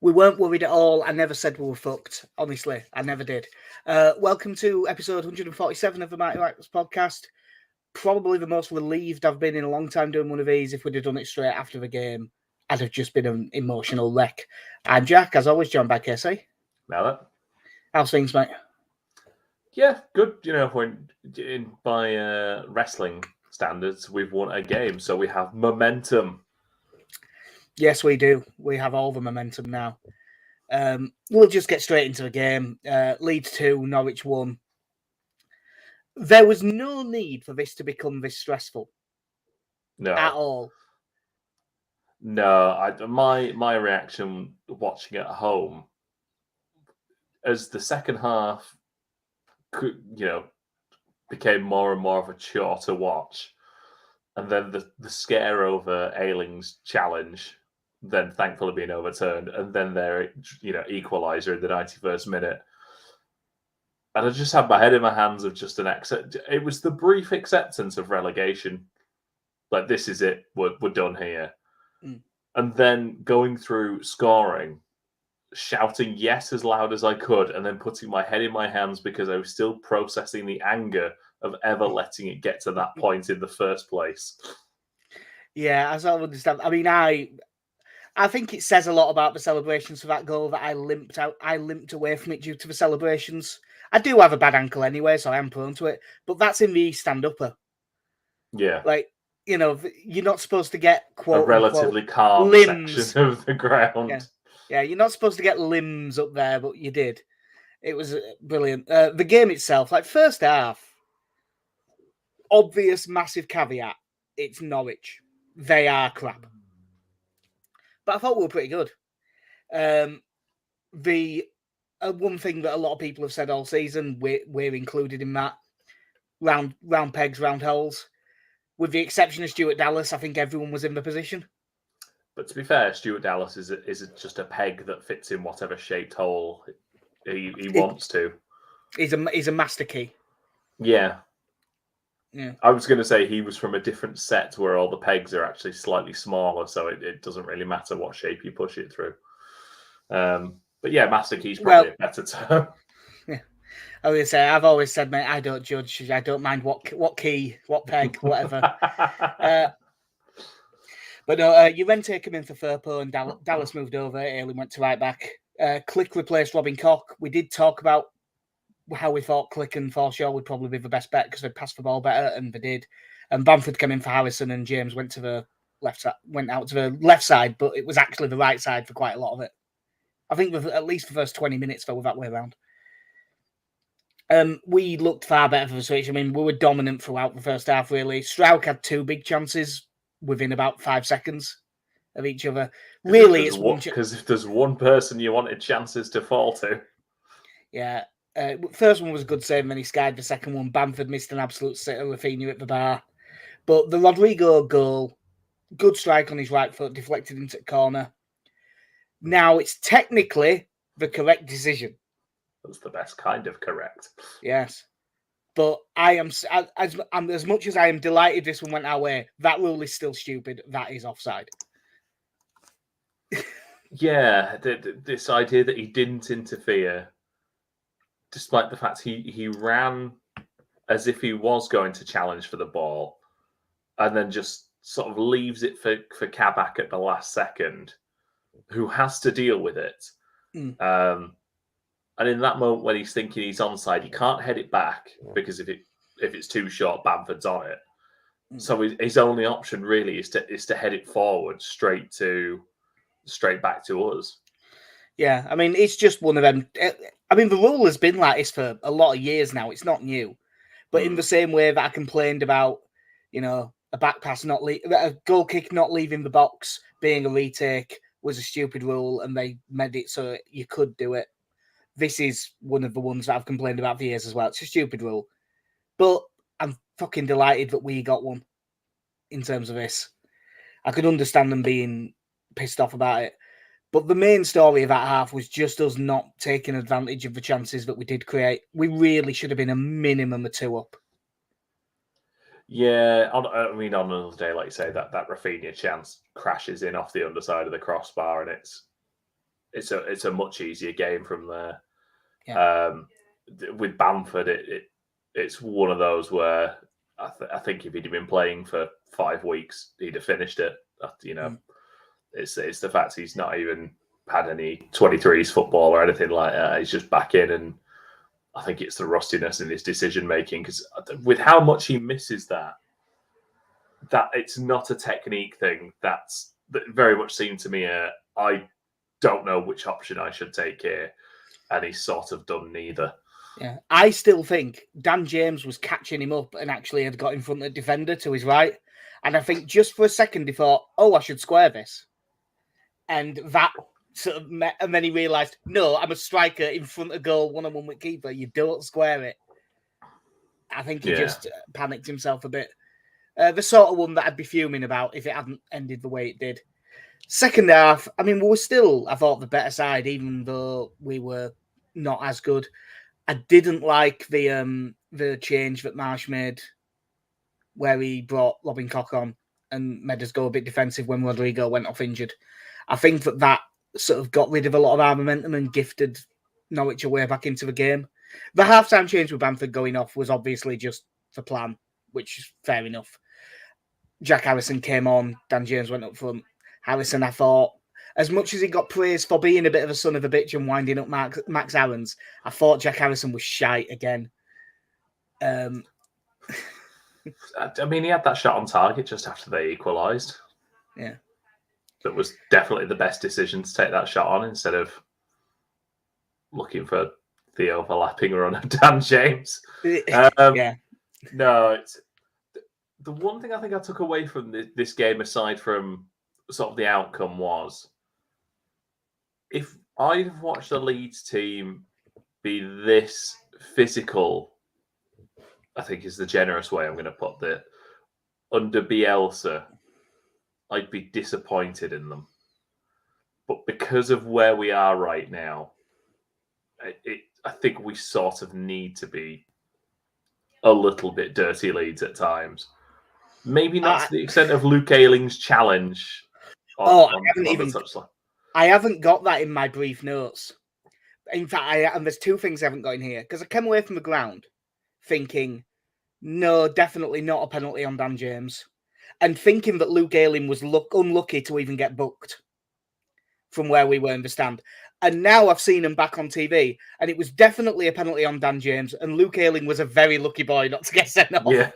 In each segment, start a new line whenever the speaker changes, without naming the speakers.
We weren't worried at all. I never said we were fucked. Honestly, I never did. Welcome to episode 147 of the Mighty Lights podcast. Probably the most relieved I've been in a long time doing one of these. If we'd have done it straight after the game, I'd have just been an emotional wreck. I'm Jack, as always, joined by Casey.
Now
How's things, mate?
Yeah, good. When by wrestling standards, we've won a game, so we have momentum.
Yes, we do. We have all the momentum now. We'll just get straight into the game. Leeds 2, Norwich 1. There was no need for this to become this stressful.
No.
At all.
No, my reaction watching at home as the second half, became more and more of a chore to watch, and then the scare over Ayling's challenge, then thankfully being overturned, and then their equaliser in the 91st minute. And I just had my head in my hands of just it was the brief acceptance of relegation. Like, this is it, we're done here. And then going through scoring, shouting yes as loud as I could, and then putting my head in my hands because I was still processing the anger of ever letting it get to that point in the first place.
Yeah, I sort of understand. I mean, I think it says a lot about the celebrations for that goal that I limped away from it due to the celebrations. I do have a bad ankle anyway, so I am prone to it. But that's in the stand-upper.
Yeah.
Like, you're not supposed to get, quote,
a relatively
unquote,
calm
limbs.
section of the ground.
Yeah, you're not supposed to get limbs up there, but you did. It was brilliant. The game itself, like, first half, obvious massive caveat, it's Norwich. They are crap. But I thought we were pretty good. The one thing that a lot of people have said all season, we're included in that, round pegs, round holes. With the exception of Stuart Dallas, I think everyone was in the position.
But to be fair, Stuart Dallas is just a peg that fits in whatever shaped hole he wants to.
He's a master key.
Yeah.
Yeah.
I was going to say he was from a different set where all the pegs are actually slightly smaller, so it doesn't really matter what shape you push it through. But yeah, master key's probably a better term.
Yeah. I was going to say, I've always said, mate, I don't judge. I don't mind what key, what peg, whatever. But no, Llorente came in for Firpo and Dallas moved over. Aylin went to right back. Click replaced Robin Koch. We did talk about how we thought Click and Forshaw would probably be the best bet because they passed the ball better, and they did. And Bamford came in for Harrison, and James went to the left side, went out to the left side, but it was actually the right side for quite a lot of it. I think at least the first 20 minutes they were that way around. We looked far better for the switch. I mean, we were dominant throughout the first half, really. Strauch had 2 big chances within about 5 seconds of each other. Really, it's one
because if there's one person you wanted chances to fall to.
Yeah. First one was a good save, and then he skied the second one. Bamford missed an absolute sitter, Rafinha at the bar. But the Rodrigo goal, good strike on his right foot, deflected into the corner. Now, it's technically the correct decision.
That's the best kind of correct.
Yes. But I am, as much as I am delighted this one went our way, that rule is still stupid. That is offside.
Yeah, this idea that he didn't interfere, despite the fact he ran as if he was going to challenge for the ball, and then just sort of leaves it for Kabak at the last second, who has to deal with it. And in that moment when he's thinking he's onside, he can't head it back because if it's too short, Bamford's on it. So his only option really is to head it forward straight back to us.
Yeah, I mean, it's just one of them. I mean, the rule has been like this for a lot of years now. It's not new. But in the same way that I complained about, a back pass a goal kick not leaving the box being a retake was a stupid rule, and they made it so you could do it. This is one of the ones that I've complained about for years as well. It's a stupid rule. But I'm fucking delighted that we got one in terms of this. I could understand them being pissed off about it. But the main story of that half was just us not taking advantage of the chances that we did create. We really should have been a minimum of 2 up.
Yeah, on another day, like you say, that Rafinha chance crashes in off the underside of the crossbar, and it's it's a much easier game from there.
Yeah.
With Bamford, it's one of those where I think if he'd been playing for 5 weeks, he'd have finished it. It's the fact he's not even had any 23s football or anything like that. He's just back in, and I think it's the rustiness in his decision making, because with how much he misses that it's not a technique thing. That very much seemed to me I don't know which option I should take here, and he's sort of done neither.
Yeah, I still think Dan James was catching him up and actually had got in front of the defender to his right. And I think just for a second he thought, I should square this. And that sort of met, and then he realised, no, I'm a striker in front of goal, one-on-one with keeper. You don't square it. I think he just panicked himself a bit. The sort of one that I'd be fuming about if it hadn't ended the way it did. Second half, I mean, we were still, I thought, the better side, even though we were not as good. I didn't like the change that Marsh made, where he brought Robin Koch on and made us go a bit defensive when Rodrigo went off injured. I think that sort of got rid of a lot of our momentum and gifted Norwich a way back into the game. The half-time change with Bamford going off was obviously just the plan, which is fair enough. Jack Harrison came on, Dan James went up front. Harrison, I thought, as much as he got praised for being a bit of a son of a bitch and winding up Max Aarons, I thought Jack Harrison was shite again.
I mean, he had that shot on target just after they equalised.
Yeah.
That was definitely the best decision to take that shot on instead of looking for the overlapping run of Dan James.
Yeah.
No, it's the one thing I think I took away from this game, aside from sort of the outcome, was if I'd have watched the Leeds team be this physical, I think is the generous way I'm going to put it, under Bielsa, I'd be disappointed in them. But because of where we are right now, I think we sort of need to be a little bit dirty Leeds at times. Maybe not to the extent of Luke Ayling's challenge on the touchline.
I haven't got that in my brief notes. In fact, and there's two things I haven't got in here, because I came away from the ground thinking, no, definitely not a penalty on Dan James, and thinking that Luke Ayling was unlucky to even get booked from where we were in the stand. And now I've seen him back on TV, and it was definitely a penalty on Dan James, and Luke Ayling was a very lucky boy not to get sent off.
Yeah.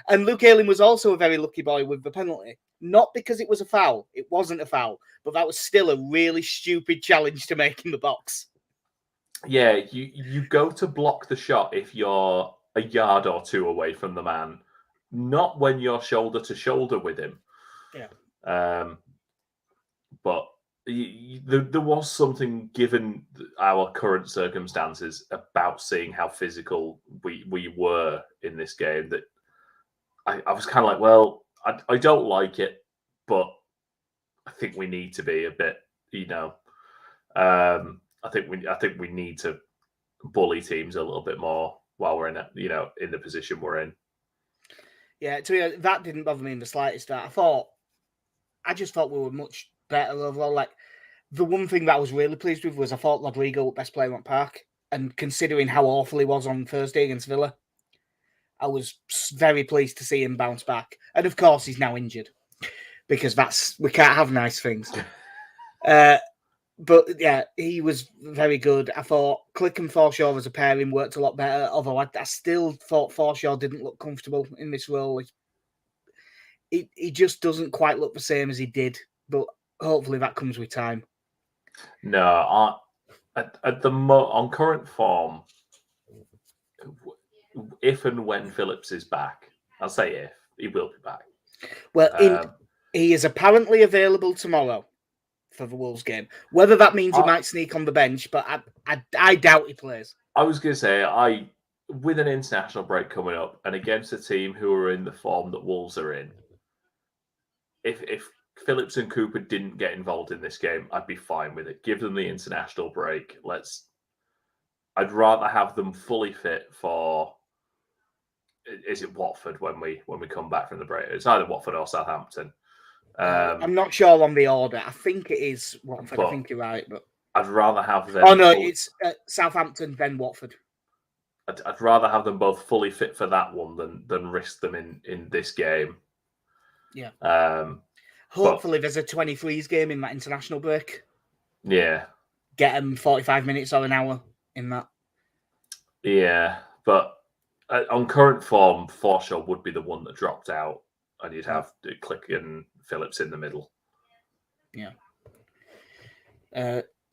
And Luke Ayling was also a very lucky boy with the penalty. Not because it was a foul. It wasn't a foul. But that was still a really stupid challenge to make in the box.
Yeah, you go to block the shot if you're a yard or two away from the man, not when you're shoulder to shoulder with him.
Yeah.
But there was something, given our current circumstances, about seeing how physical we were in this game, that I was kind of like, well, I don't like it, but I think we need to be a bit, I think we need to bully teams a little bit more while we're in in the position we're in.
Yeah, to me, that didn't bother me in the slightest. I just thought we were much better overall. Like, the one thing that I was really pleased with was I thought Rodrigo was best player on Park, and considering how awful he was on Thursday against Villa, I was very pleased to see him bounce back. And of course, he's now injured, because we can't have nice things. But yeah, he was very good. I thought Click and Forshaw as a pairing worked a lot better, although I still thought Forshaw didn't look comfortable in this role. He just doesn't quite look the same as he did, but hopefully that comes with time.
No, on current form, if and when Phillips is back, I'll say if, he will be back.
Well, he is apparently available tomorrow for the Wolves game. Whether that means he might sneak on the bench, but I doubt he plays.
I was going to say, with an international break coming up and against a team who are in the form that Wolves are in, if Phillips and Cooper didn't get involved in this game, I'd be fine with it. Give them the international break. I'd rather have them fully fit for. Is it Watford when we come back from the break? It's either Watford or Southampton.
I'm not sure on the order. I think it is Watford. I think you're right, but
I'd rather have them.
Oh no, it's Southampton then Watford.
I'd rather have them both fully fit for that one than risk them in this game.
Yeah.
but
Hopefully, there's a 23s game in that international break.
Yeah.
Get them 45 minutes or an hour in that.
Yeah, but on current form, Forshaw would be the one that dropped out, and you'd have Click and Phillips in the middle.
Yeah.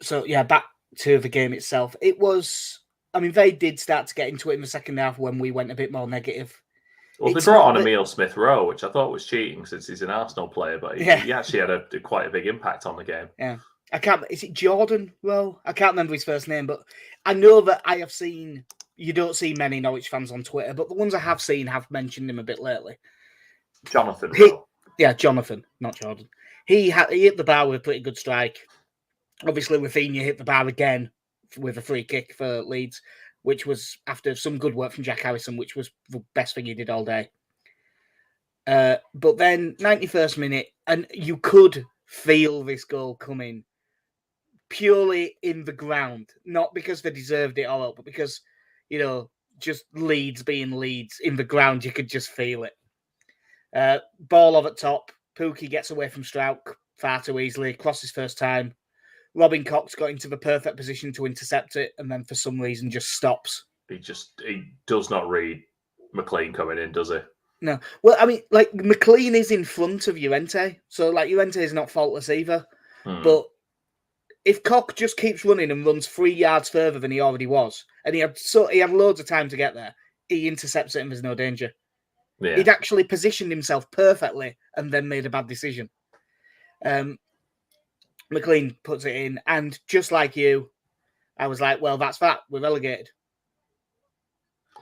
So yeah, back to the game itself. It was. I mean, they did start to get into it in the second half when we went a bit more negative.
Well, they brought on Emile Smith-Rowe, which I thought was cheating since he's an Arsenal player, but he actually had quite a big impact on the game.
Yeah. Is it Jordan Rowe? I can't remember his first name, but I know that I have seen, you don't see many Norwich fans on Twitter, but the ones I have seen have mentioned him a bit lately.
Jonathan Rowe.
Yeah, Jonathan, not Jordan. He hit the bar with a pretty good strike. Obviously, Rafinha hit the bar again with a free kick for Leeds, which was after some good work from Jack Harrison, which was the best thing he did all day. But then 91st minute, and you could feel this goal coming purely in the ground, not because they deserved it all, but because, just Leeds being Leeds in the ground, you could just feel it. Ball over at top, Pookie gets away from Strauch far too easily, crosses first time. Robin Cox got into the perfect position to intercept it, and then for some reason just stops.
He does not read McLean coming in, does he?
No. Well, I mean, McLean is in front of Llorente, so Llorente is not faultless either. But if Cox just keeps running and runs 3 yards further than he already was, and he had loads of time to get there, he intercepts it and there's no danger. Yeah. He'd actually positioned himself perfectly and then made a bad decision. McLean puts it in, and just like you, I was like, well, that's that. We're relegated.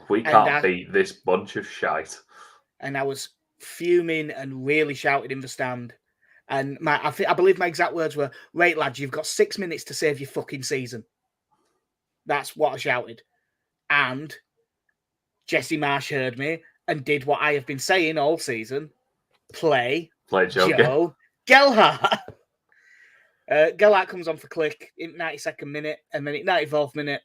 We can't beat this bunch of shite.
And I was fuming and really shouted in the stand. And I believe my exact words were, right, lads, you've got 6 minutes to save your fucking season. That's what I shouted. And Jesse Marsh heard me and did what I have been saying all season. Play Joe Gelhardt. Gelhardt comes on for Click in 92nd minute, and then at 94th minute,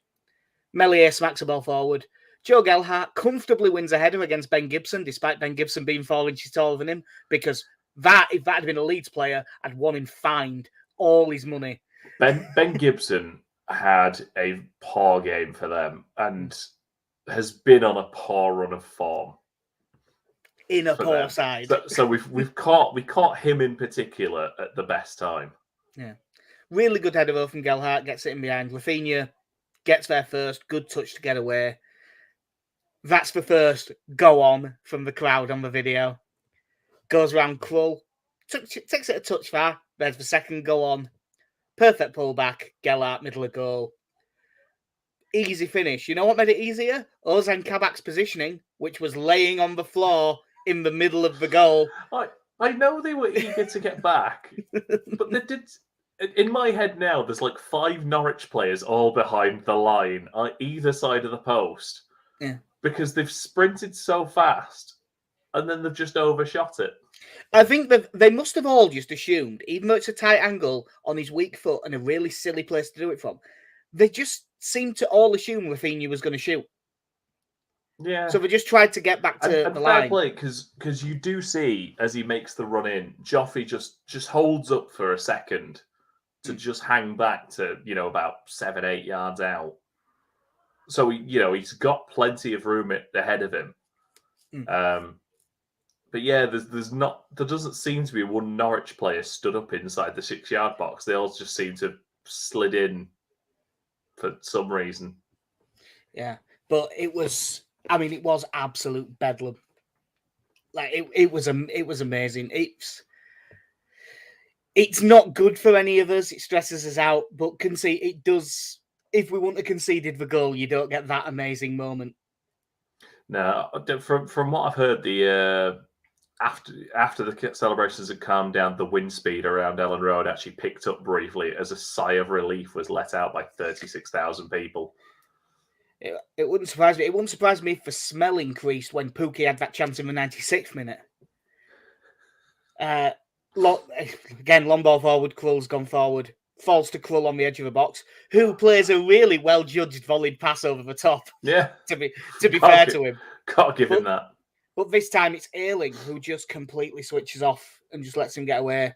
Meslier smacks the ball forward. Joe Gelhardt comfortably wins a header against Ben Gibson, despite Ben Gibson being 4 inches taller than him, because if that had been a Leeds player, I'd want him fined all his money.
Ben Gibson had a poor game for them and has been on a poor run of form.
In a poor side.
So we caught him in particular at the best time.
Yeah. Really good header from Gelhardt, gets it in behind. Rafinha gets there first, good touch to get away. That's the first go on from the crowd on the video. Goes around Krull, takes it a touch far. There's the second go on. Perfect pullback, Gelhardt, middle of goal. Easy finish. You know what made it easier? Ozan Kabak's positioning, which was laying on the floor in the middle of the goal.
I know they were eager to get back, but they did. In my head now, there's 5 Norwich players all behind the line on either side of the post.
Yeah.
Because they've sprinted so fast and then they've just overshot it.
I think that they must have all just assumed, even though it's a tight angle on his weak foot and a really silly place to do it from, they just seemed to all assume Rafinha was going to shoot.
Yeah.
So they just tried to get back to the line.
Fair play, because you do see, as he makes the run in, Joffrey just holds up for a second to just hang back to, about 7-8 yards out. So, he's got plenty of room ahead of him. But yeah, there doesn't seem to be one Norwich player stood up inside the 6-yard box. They all just seem to have slid in for some reason.
Yeah, but it was absolute bedlam. It was amazing. It's not good for any of us. It stresses us out, but it does. If we wouldn't have conceded the goal, you don't get that amazing moment.
No, from what I've heard, the after the celebrations had calmed down, the wind speed around Ellen Road actually picked up briefly as a sigh of relief was let out by 36,000 people.
It wouldn't surprise me. It wouldn't surprise me if the smell increased when Pookie had that chance in the 96th minute. Again, long ball forward. Krull's gone forward. Falls to Krull on the edge of the box, who plays a really well judged volleyed pass over the top.
Yeah.
To be fair to him,
Can't give him that.
But this time it's Ayling who just completely switches off and just lets him get away.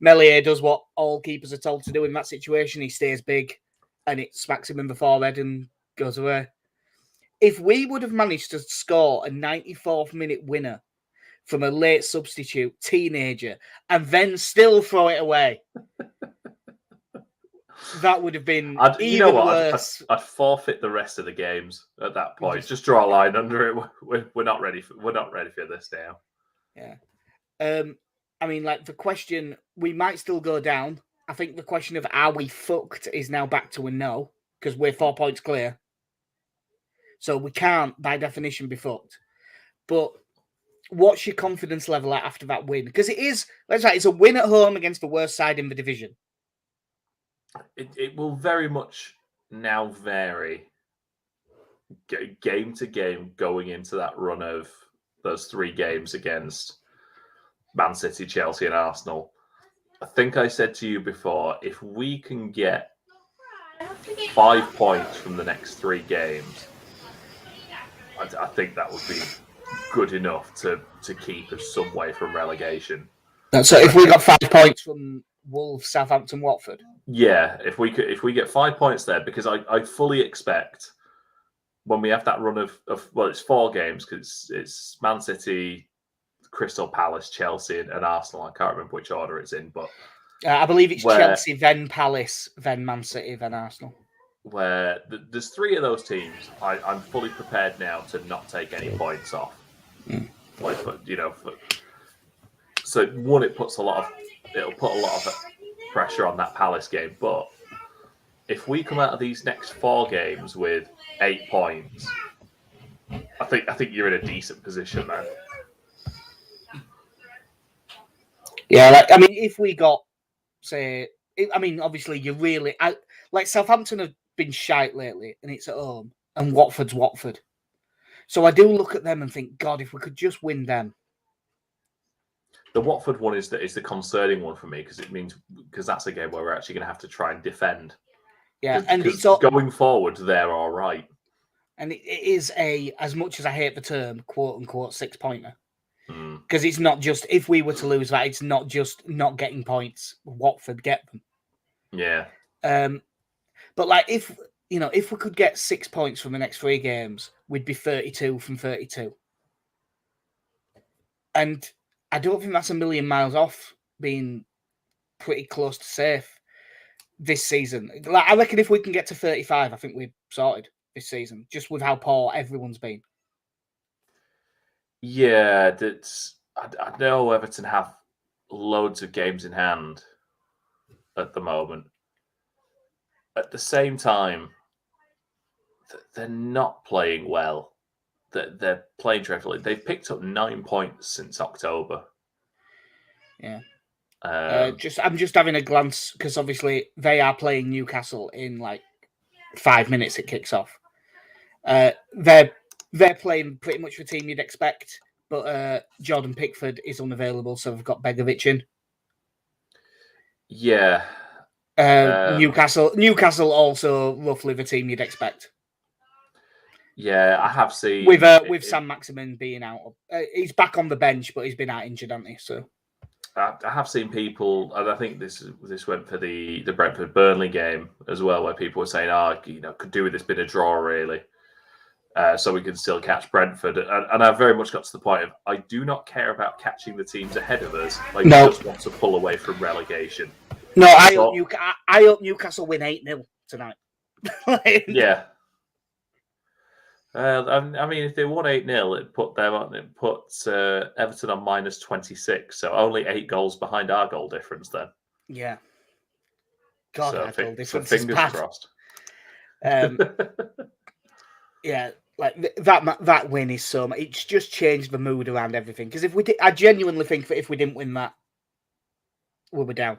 Melier does what all keepers are told to do in that situation. He stays big, and it smacks him in the forehead and goes away. If we would have managed to score a 94th minute winner from a late substitute teenager and then still throw it away, that would have been worse.
I'd forfeit the rest of the games at that point. Just draw a line under it. We're not ready for this now.
Yeah. I mean, like, the question, we might still go down. I think the question of are we fucked is now back to a no, because we're 4 points clear. So we can't, by definition, be fucked. But what's your confidence level at after that win? Because it's a win at home against the worst side in the division.
It will very much now vary game to game going into that run of those 3 games against Man City, Chelsea and Arsenal. I think I said to you before, if we can get 5 points from the next 3 games, I think that would be good enough to keep us some way from relegation.
So if we got 5 points from Wolves, Southampton, Watford?
Yeah, if we get 5 points there, because I fully expect when we have that run of it's 4 games, because it's Man City, Crystal Palace, Chelsea and Arsenal. I can't remember which order it's in, but
I believe it's Chelsea, then Palace, then Man City, then Arsenal.
Where there's 3 of those teams, I'm fully prepared now to not take any points off. So one, it'll put a lot of pressure on that Palace game. But if we come out of these next 4 games with 8 points, I think you're in a decent position, man.
Yeah, if we got, obviously you really, Southampton have been shite lately, and it's at home, and Watford's Watford. So I do look at them and think, God, if we could just win them.
The Watford one is the concerning one for me, because that's a game where we're actually going to have to try and defend.
Yeah, and it's
going forward, they're all right. And
it is as much as I hate the term, quote unquote, 6-pointer. Because it's not just, if we were to lose that, it's not just not getting points. Watford get them.
Yeah.
But if we could get 6 points from the next 3 games, we'd be 32 from 32. And I don't think that's a million miles off being pretty close to safe this season. I reckon if we can get to 35, I think we're sorted this season, just with how poor everyone's been.
Yeah, I know Everton have loads of games in hand at the moment. At the same time, they're not playing well. They're playing dreadfully. They've picked up 9 points since October.
Yeah. I'm just having a glance, because obviously they are playing Newcastle in 5 minutes. It kicks off. They're playing pretty much the team you'd expect, but Jordan Pickford is unavailable, so they've got Begovic in.
Yeah.
Newcastle also roughly the team you'd expect.
Yeah, I have seen
with Sam Maximin being out. He's back on the bench, but he's been out injured, hasn't he? So
I have seen people, and I think this went for the Brentford Burnley game as well, where people were saying, could do with this bit of draw really, so we can still catch Brentford. And I very much got to the point of, I do not care about catching the teams ahead of us. I just want to pull away from relegation.
No, I hope Newcastle win 8-0 tonight.
Yeah. If they won 8-0, it put Everton on minus 26, so only 8 goals behind our goal difference then.
Yeah. God,
so
our goal difference
fingers
is bad.
crossed.
Yeah, that win is so much. It's just changed the mood around everything. Because I genuinely think that if we didn't win that, we were down.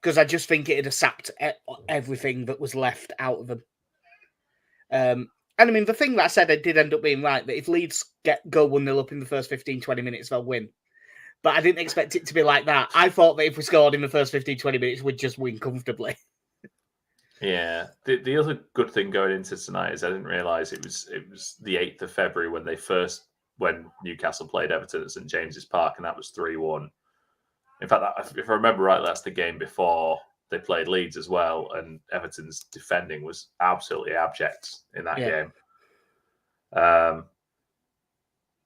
Because I just think it'd have sapped everything that was left out of them. And the thing that I said, I did end up being right, that if Leeds go 1-0 up in the first 15, 20 minutes, they'll win. but I didn't expect it to be like that. I thought that if we scored in the first 15, 20 minutes, we'd just win comfortably.
Yeah. The other good thing going into tonight is I didn't realise it was the 8th of February when Newcastle played Everton at St James's Park, and that was 3-1. In fact, if I remember right, that's the game before they played Leeds as well, and Everton's defending was absolutely abject in that game.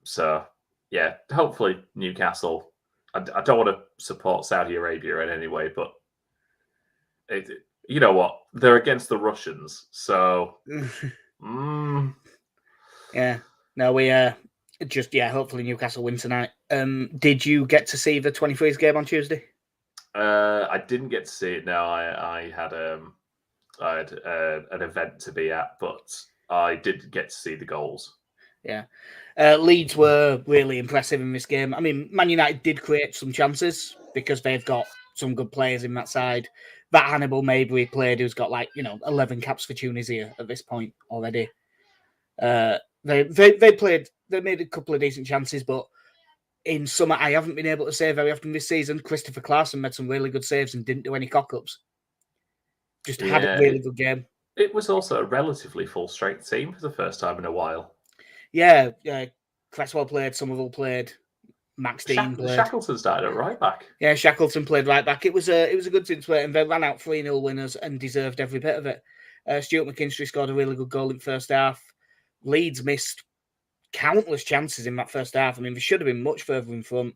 So, yeah, hopefully Newcastle. I don't want to support Saudi Arabia in any way, but you know what? They're against the Russians, so.
Yeah. No, we hopefully Newcastle win tonight. Did you get to see the 23s game on Tuesday?
I didn't get to see it. No, I had an event to be at, but I did get to see the goals.
Yeah. Leeds were really impressive in this game. I mean, Man United did create some chances because they've got some good players in that side. That Hannibal Mabry played, who's got 11 caps for Tunisia at this point already. They made a couple of decent chances, but in summer, I haven't been able to say very often this season. Christopher Clarkson made some really good saves and didn't do any cock-ups. Just had a really good game.
It was also a relatively full-strength team for the first time in a while.
Yeah, Cresswell played, Somerville played, Max Dean played.
Shackleton started at right back.
Yeah, Shackleton played right back. It was a good team to play, and they ran out 3-0 winners and deserved every bit of it. Stuart McKinstry scored a really good goal in the first half. Leeds missed countless chances in that first half. I mean, they should have been much further in front.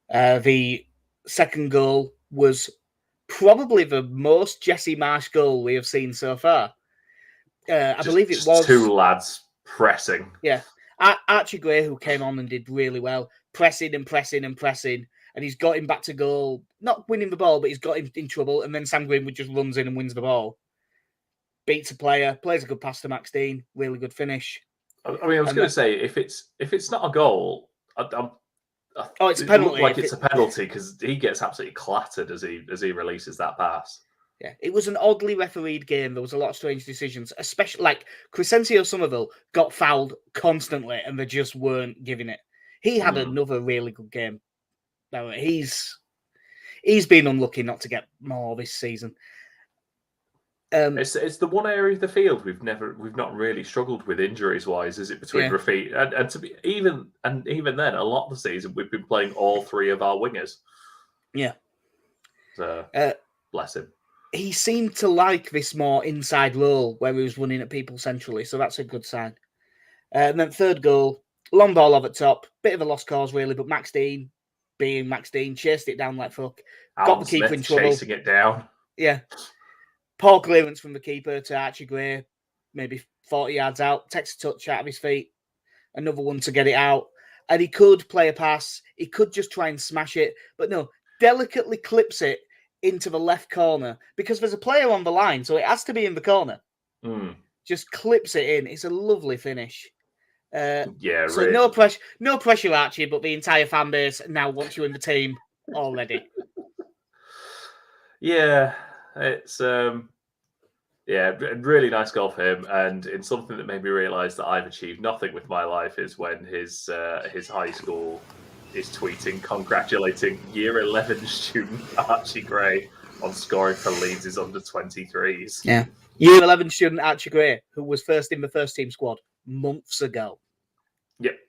The second goal was probably the most Jesse Marsh goal we have seen so far. I believe it was
two lads pressing.
Yeah. Archie Gray, who came on and did really well, pressing, and he's got him back to goal. Not winning the ball, but he's got him in trouble, and then Sam Greenwood just runs in and wins the ball. Beats a player, plays a good pass to Max Dean, really good finish.
I mean, I was going to say, if it's not a goal,
it's a penalty.
It's a penalty because he gets absolutely clattered as he releases that pass.
Yeah, it was an oddly refereed game. There was a lot of strange decisions, especially like Crescencio Somerville got fouled constantly and they just weren't giving it. He had another really good game. Now, he's been unlucky not to get more this season.
It's the one area of the field we've not really struggled with injuries wise, is it, between Rafi and to be even then a lot of the season we've been playing all three of our wingers.
Yeah.
So bless him.
He seemed to like this more inside role where he was running at people centrally, so that's a good sign. And then third goal, long ball over top, bit of a lost cause really, but Max Dean, being Max Dean, chased it down like fuck. Got the keeper in trouble.
Chasing it down.
Yeah. Poor clearance from the keeper to Archie Gray, maybe 40 yards out, takes a touch out of his feet, another one to get it out. And he could play a pass, he could just try and smash it, but no, delicately clips it into the left corner because there's a player on the line, so it has to be in the corner. Just clips it in. It's a lovely finish. So really. No pressure, Archie, but the entire fan base now wants you in the team already.
Yeah, it's really nice goal for him, and in something that made me realise that I've achieved nothing with my life is when his high school is tweeting congratulating Year 11 student Archie Gray on scoring for Leeds' under-23s.
Yeah. Year 11 student Archie Gray, who was first in the first team squad months ago.
Yep.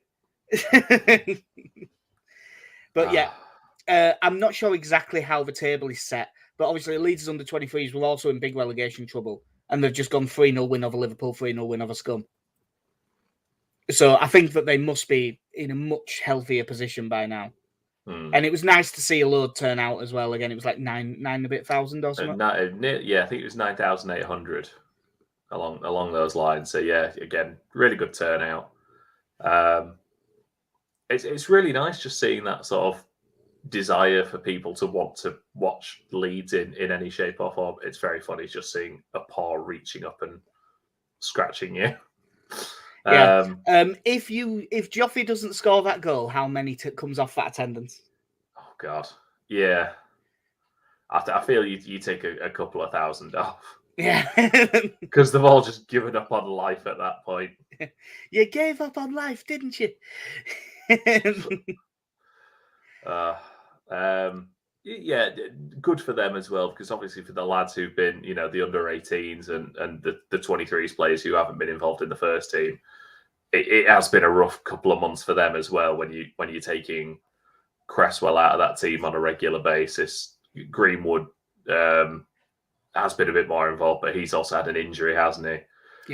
But yeah, I'm not sure exactly how the table is set, but obviously Leeds' under-23s were also in big relegation trouble, and they've just gone 3-0 win over Liverpool, 3-0 win over Scum. So I think that they must be in a much healthier position by now. And it was nice to see a load turn out as well. Again, it was like nine and a bit thousand or something.
I think it was 9,800 along those lines. So yeah, again, really good turnout. It's really nice just seeing that sort of desire for people to want to watch Leeds in any shape or form. It's very funny just seeing a paw reaching up and scratching you.
Yeah. If Joffrey doesn't score that goal, how many comes off that attendance?
Oh God, yeah. I feel you take a couple of thousand off.
Yeah,
because they've all just given up on life at that point.
You gave up on life, didn't you?
Yeah, good for them as well, because obviously for the lads who've been, the under-18s and the 23s players who haven't been involved in the first team, it has been a rough couple of months for them as well when you're taking Cresswell out of that team on a regular basis. Greenwood has been a bit more involved, but he's also had an injury, hasn't he?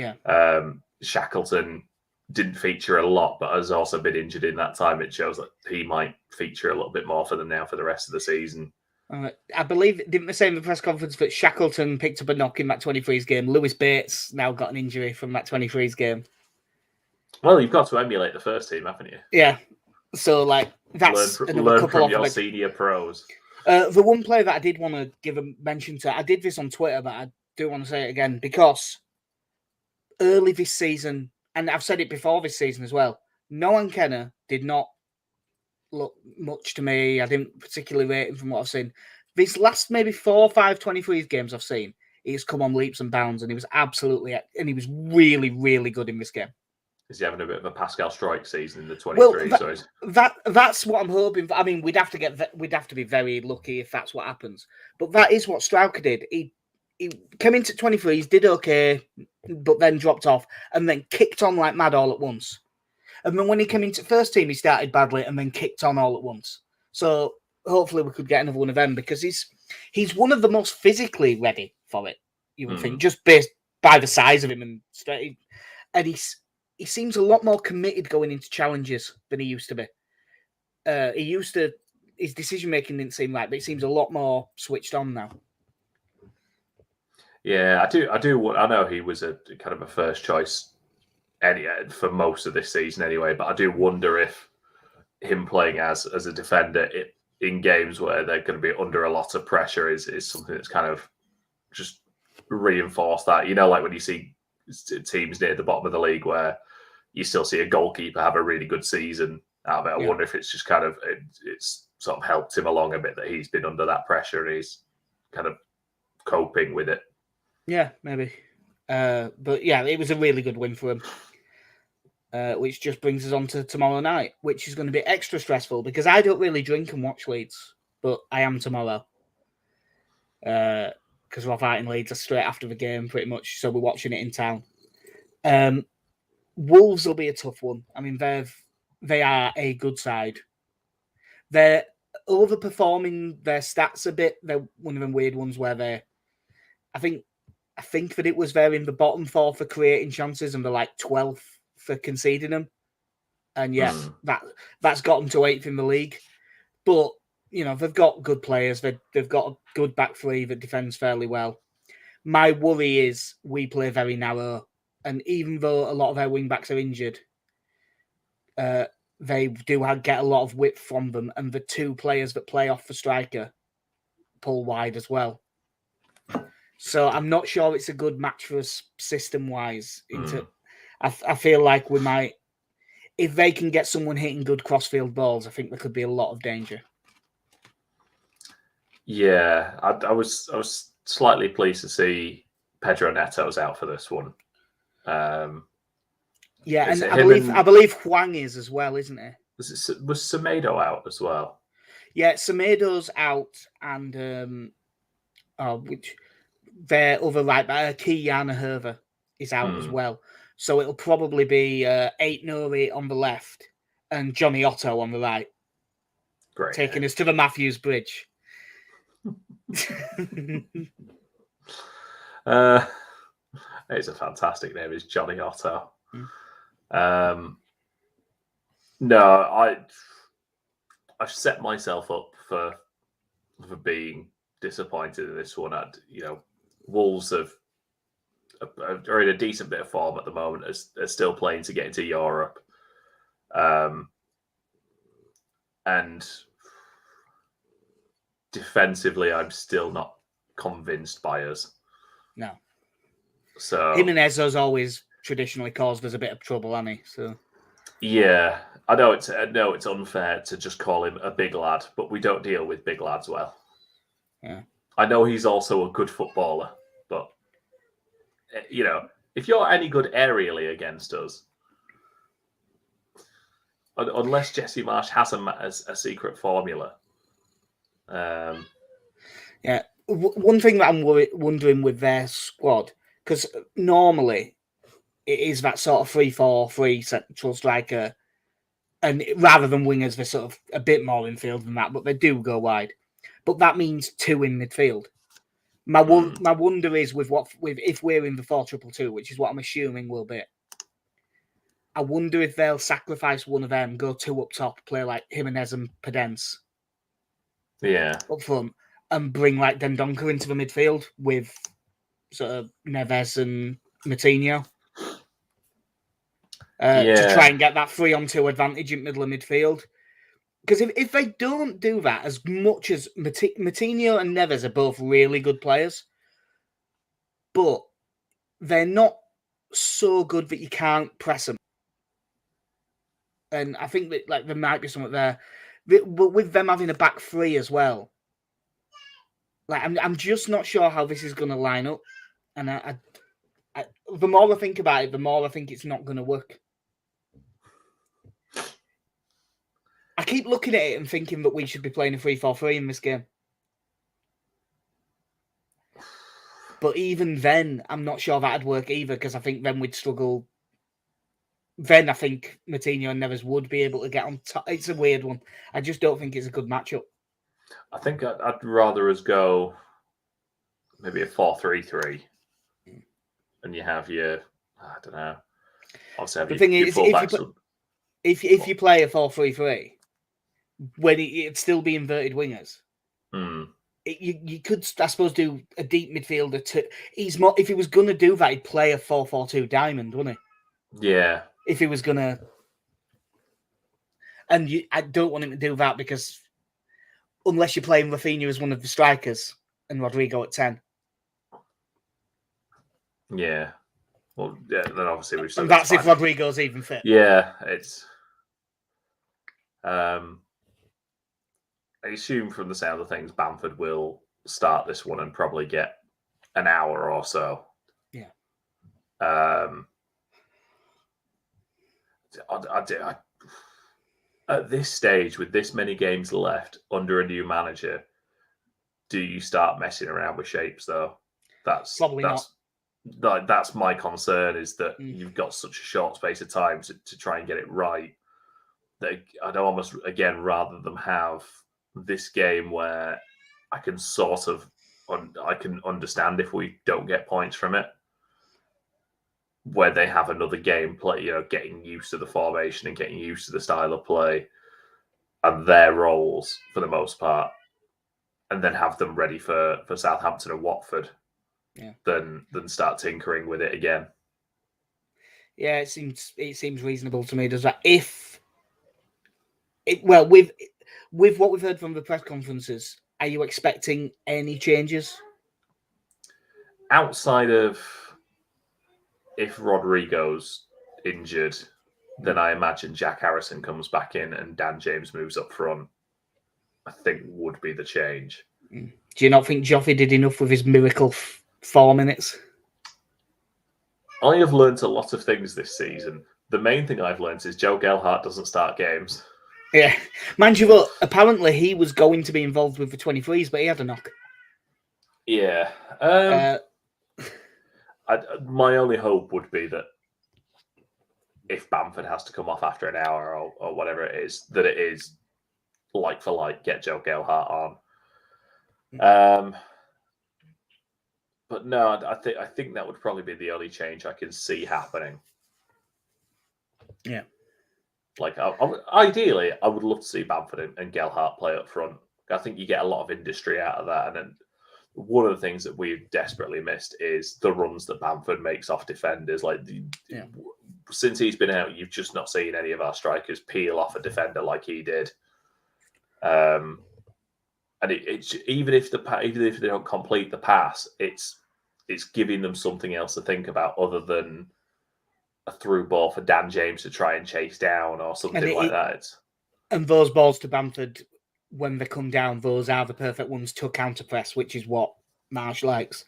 Yeah.
Shackleton didn't feature a lot, but has also been injured in that time. It shows that he might feature a little bit more for them now for the rest of the season.
I believe, didn't they say in the press conference that Shackleton picked up a knock in that 23s game? Lewis Bates now got an injury from that 23s game.
Well, you've got to emulate the first team, haven't you?
Yeah. So, that's
learn from your senior pros.
The one player that I did want to give a mention to, I did this on Twitter, but I do want to say it again, because early this season, and I've said it before this season as well, Noah Kenner did not look much to me. I didn't particularly rate him from what I've seen. These last maybe 4 or 5 23s games I've seen, he's come on leaps and bounds, and he was really, really good in this game.
Is he having a bit of a Pascal Strike season in the 23s?
Well, that's what I'm hoping for. I mean, we'd have to be very lucky if that's what happens. But that is what Strauker did. He came into 23s, did okay, but then dropped off, and then kicked on like mad all at once. And then when he came into first team, he started badly and then kicked on all at once. So hopefully we could get another one of them, because he's one of the most physically ready for it, you would think, just based by the size of him and straight. And he seems a lot more committed going into challenges than he used to be. His decision making didn't seem right, but it seems a lot more switched on now.
Yeah, I do. I know he was a kind of a first choice for most of this season anyway, but I do wonder if him playing as a defender in games where they're going to be under a lot of pressure is something that's kind of just reinforced that. Like when you see teams near the bottom of the league where you still see a goalkeeper have a really good season out of it. I wonder if it's just kind of it's sort of helped him along a bit that he's been under that pressure and he's kind of coping with it.
Yeah, maybe. But yeah, it was a really good win for him. Which just brings us on to tomorrow night, which is going to be extra stressful because I don't really drink and watch Leeds, but I am tomorrow. Because we're fighting Leeds straight after the game, pretty much. So we're watching it in town. Wolves will be a tough one. I mean, they are a good side. They're overperforming their stats a bit. They're one of them weird ones where I think that it was they're in the bottom 4 for creating chances and they're like 12th for conceding them. And that's got them to 8th in the league. But, they've got good players. They've got a good back three that defends fairly well. My worry is we play very narrow. And even though a lot of our wing-backs are injured, they do get a lot of width from them. And the 2 players that play off the striker pull wide as well. So I'm not sure it's a good match for us system-wise. I feel like we might, if they can get someone hitting good crossfield balls, I think there could be a lot of danger.
Yeah, I was slightly pleased to see Pedro Neto's out for this one.
Yeah, and I believe Huang is as well, isn't he?
Was Semedo out as well?
Yeah, Semedo's out, and which their other right back, Kiana Herver, is out as well. So it'll probably be 8-Nori on the left and Johnny Otto on the right.
Great.
Taking us to the Matthews Bridge.
It's a fantastic name. It's Johnny Otto. No, I've set myself up for being disappointed in this one. Wolves are in a decent bit of form at the moment. Are still playing to get into Europe, and defensively, I'm still not convinced by us.
No.
So
Jimenez has always traditionally caused us a bit of trouble, hasn't he? So
yeah, I know it's unfair to just call him a big lad, but we don't deal with big lads well.
Yeah.
I know he's also a good footballer, but if you're any good aerially against us, unless Jesse Marsch has a secret formula.
Yeah, one thing that I'm wondering with their squad, because normally it is that sort of 3-4-3 central striker, and rather than wingers, they're sort of a bit more infield than that, but they do go wide. But that means 2 in midfield. My wonder is with if we're in the 4-2-2, which is what I'm assuming will be. I wonder if they'll sacrifice one of them, go 2 up top, play like Jimenez and Pedence.
Yeah.
Up front, and bring like Dendoncker into the midfield with sort of Neves and Moutinho. To try and get that 3-on-2 advantage in middle of midfield. Because if they don't do that, as much as Moutinho and Neves are both really good players, but they're not so good that you can't press them. And I think that like there might be something there. But with them having a back 3 as well, like I'm just not sure how this is going to line up. And I the more I think about it, the more I think it's not going to work. I keep looking at it and thinking that we should be playing a 3-4-3 in this game. But even then, I'm not sure that'd work either, because I think then we'd struggle. Then I think Moutinho and Neves would be able to get on top. It's a weird one. I just don't think it's a good matchup.
I think I'd rather us go maybe a 4-3-3. And you have your, I don't know. Obviously, have
the thing is, if you play a 4-3-3, when it'd still be inverted wingers, you could, I suppose, do a deep midfielder. He's more. If he was going to do that, he'd play a 4-4-2 diamond, wouldn't
he? Yeah.
If he was going to, and I don't want him to do that, because unless you're playing Rafinha as one of the strikers and Rodrigo at 10.
Yeah. Well, yeah. Then obviously we've.
And that's if Rodrigo's even fit.
Yeah, it's. I assume from the sound of things, Bamford will start this one and probably get an hour or so.
Yeah.
At this stage, with this many games left under a new manager, do you start messing around with shapes though? That's not. That's my concern, is that you've got such a short space of time to try and get it right. That I'd almost, again, rather than have this game where I can sort of, I can understand if we don't get points from it, where they have another game play, getting used to the formation and getting used to the style of play and their roles for the most part, and then have them ready for Southampton and Watford.
Yeah.
Then start tinkering with it again.
Yeah, it seems reasonable to me. Does that with what we've heard from the press conferences, are you expecting any changes
outside of if Rodrigo's injured? Then I imagine Jack Harrison comes back in and Dan James moves up front. I think would be the change.
Do you not think Joffy did enough with his miracle 4 minutes?
I have learnt a lot of things this season. The main thing I've learnt is Joe Gelhardt doesn't start games.
Yeah. Mind you, well, apparently he was going to be involved with the 23s, but he had a knock.
Yeah. My only hope would be that if Bamford has to come off after an hour or whatever it is, that it is like for like, get Joe Gelhardt on. But no, I think that would probably be the only change I can see happening.
Yeah.
Like, ideally, I would love to see Bamford and Gelhardt play up front. I think you get a lot of industry out of that. And then one of the things that we've desperately missed is the runs that Bamford makes off defenders. Like, since he's been out, you've just not seen any of our strikers peel off a defender like he did. And it's even if they don't complete the pass, it's giving them something else to think about other than a through ball for Dan James to try and chase down or something like that.
And those balls to Bamford, when they come down, those are the perfect ones to counter press, which is what Marsch likes.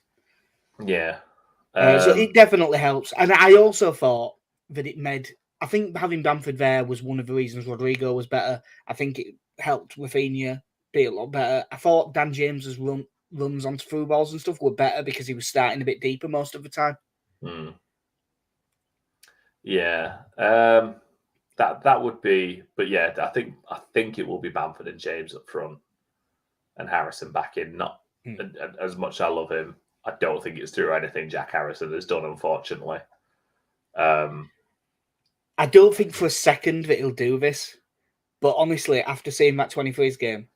Yeah.
So it definitely helps. And I also thought that it made I think having Bamford there was one of the reasons Rodrigo was better. I think it helped Rafinha be a lot better. I thought Dan James's runs onto through balls and stuff were better because he was starting a bit deeper most of the time.
Yeah, that would be, but yeah, I think it will be Bamford and James up front, and Harrison back in. Not as much as I love him, I don't think it's through anything Jack Harrison has done, unfortunately.
I don't think for a second that he'll do this, but honestly, after seeing that 23's game,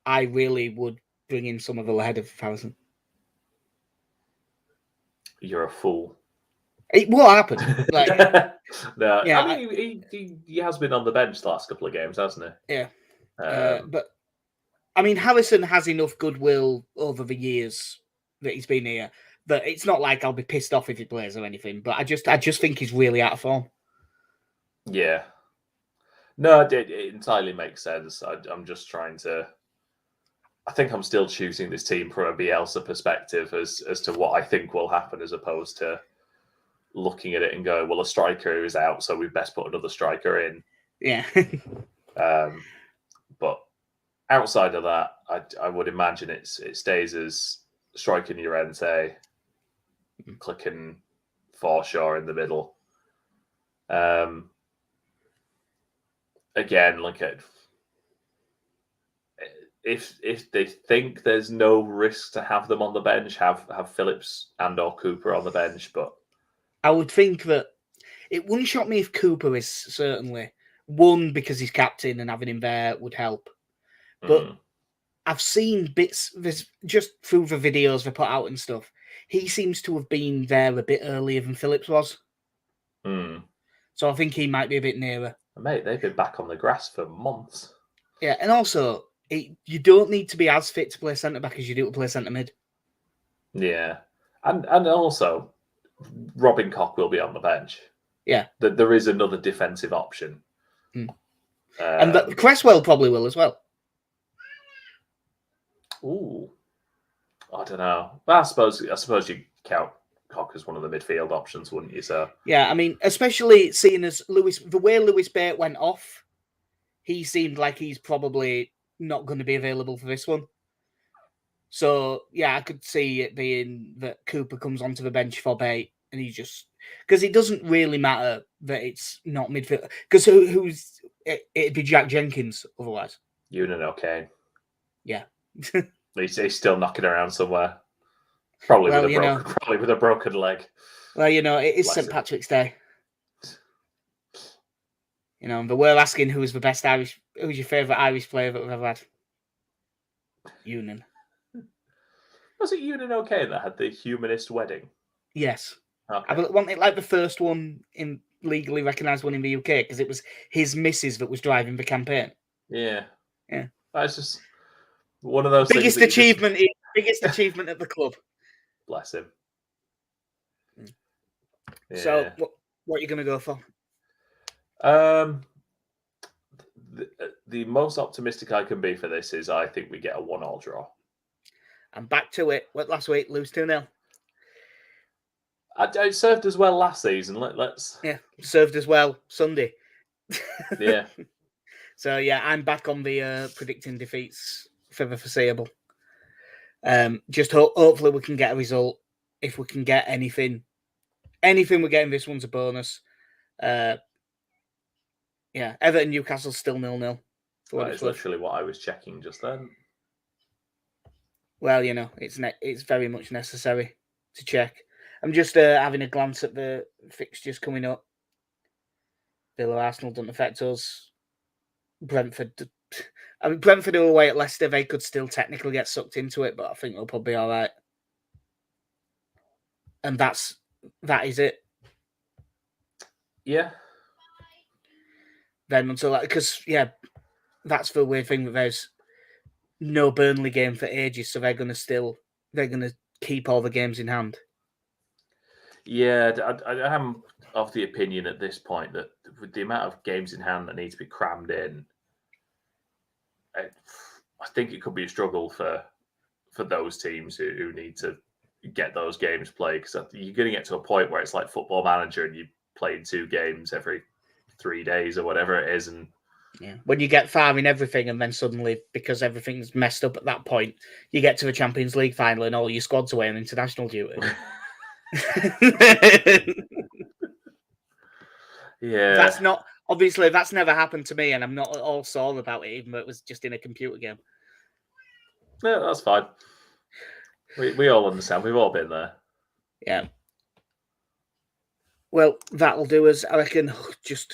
I really would bring in Somerville ahead of Harrison.
You're a fool.
It will happen. Like,
no, yeah, I mean, he has been on the bench the last couple of games, hasn't he?
Yeah. But, I mean, Harrison has enough goodwill over the years that he's been here that it's not like I'll be pissed off if he plays or anything, but I just think he's really out of form.
Yeah. No, it entirely makes sense. I'm just trying to... I think I'm still choosing this team from a Bielsa perspective as to what I think will happen, as opposed to looking at it and going, well, a striker is out, so we best put another striker in.
Yeah.
But outside of that, I would imagine it stays as striking Llorente, clicking Forshaw in the middle. Again, like if they think there's no risk to have them on the bench, have Phillips and/or Cooper on the bench. But
I would think that it wouldn't shock me if Cooper is certainly one, because he's captain and having him there would help. But I've seen bits just through the videos they put out and stuff. He seems to have been there a bit earlier than Phillips was. So I think he might be a bit nearer.
Mate, they've been back on the grass for months.
Yeah, and also, you don't need to be as fit to play centre-back as you do to play centre-mid.
Yeah. And also, Robin Koch will be on the bench.
Yeah.
There is another defensive option.
And Cresswell probably will as well.
Ooh. I don't know. Well, I suppose you count Koch as one of the midfield options, wouldn't you, sir?
Yeah, I mean, especially seeing as the way Lewis Bate went off, he seemed like he's probably not going to be available for this one. So, yeah, I could see it being that Cooper comes onto the bench for Bate, and he just... Because it doesn't really matter that it's not midfield. Because it'd be Jack Jenkins otherwise.
Eunan O'Kane.
Yeah.
He's still knocking around somewhere. Probably with a broken leg.
Well, it is St. Patrick's Day. But we're asking who's your favourite Irish player that we've ever had? Eunan.
Was it Eunan O'Kane that had the humanist wedding?
Yes.
Okay.
I want it like the first one in legally recognised one in the UK, because it was his missus that was driving the campaign.
Yeah.
Yeah.
That's just one of those
biggest achievement at the club.
Bless him.
Yeah. So, what are you going to go for?
The most optimistic I can be for this is I think we get a 1-1 draw.
I'm back to it. What last week? Lose 2-0.
It served as well last season. Let's.
Yeah, served as well Sunday.
Yeah.
So yeah, I'm back on the predicting defeats for the foreseeable. Just hopefully we can get a result. If we can get anything we're getting, this one's a bonus. Yeah, Everton Newcastle still 0-0.
That is literally what I was checking just then.
Well, it's very much necessary to check. I'm just having a glance at the fixtures coming up. Villa Arsenal doesn't affect us. Brentford are away at Leicester. They could still technically get sucked into it, but I think they'll probably be all right. And that is it.
Yeah.
Then until because that's the weird thing that there's no Burnley game for ages, so they're gonna keep all the games in hand.
Yeah, I am of the opinion at this point that with the amount of games in hand that need to be crammed in, I think it could be a struggle for those teams who need to get those games played, because you're going to get to a point where it's like Football Manager and you play in 2 games every 3 days or whatever it is, and
yeah, when you get far in everything, and then suddenly, because everything's messed up at that point, you get to the Champions League final and all your squad's away on international duty.
yeah,
That's not obviously that's never happened to me, and I'm not at all sore about it, even though it was just in a computer game.
yeah, that's fine. We all understand. We've all been there.
Yeah. Well, that'll do us. I reckon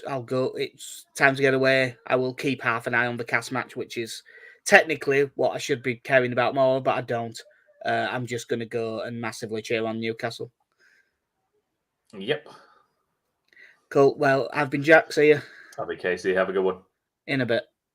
I'll go. It's time to get away. I will keep half an eye on the cast match, which is technically what I should be caring about more, but I don't. I'm just going to go and massively cheer on Newcastle.
Yep.
Cool. Well, I've been Jack. See you.
I'll be Casey. Have a good one.
In a bit.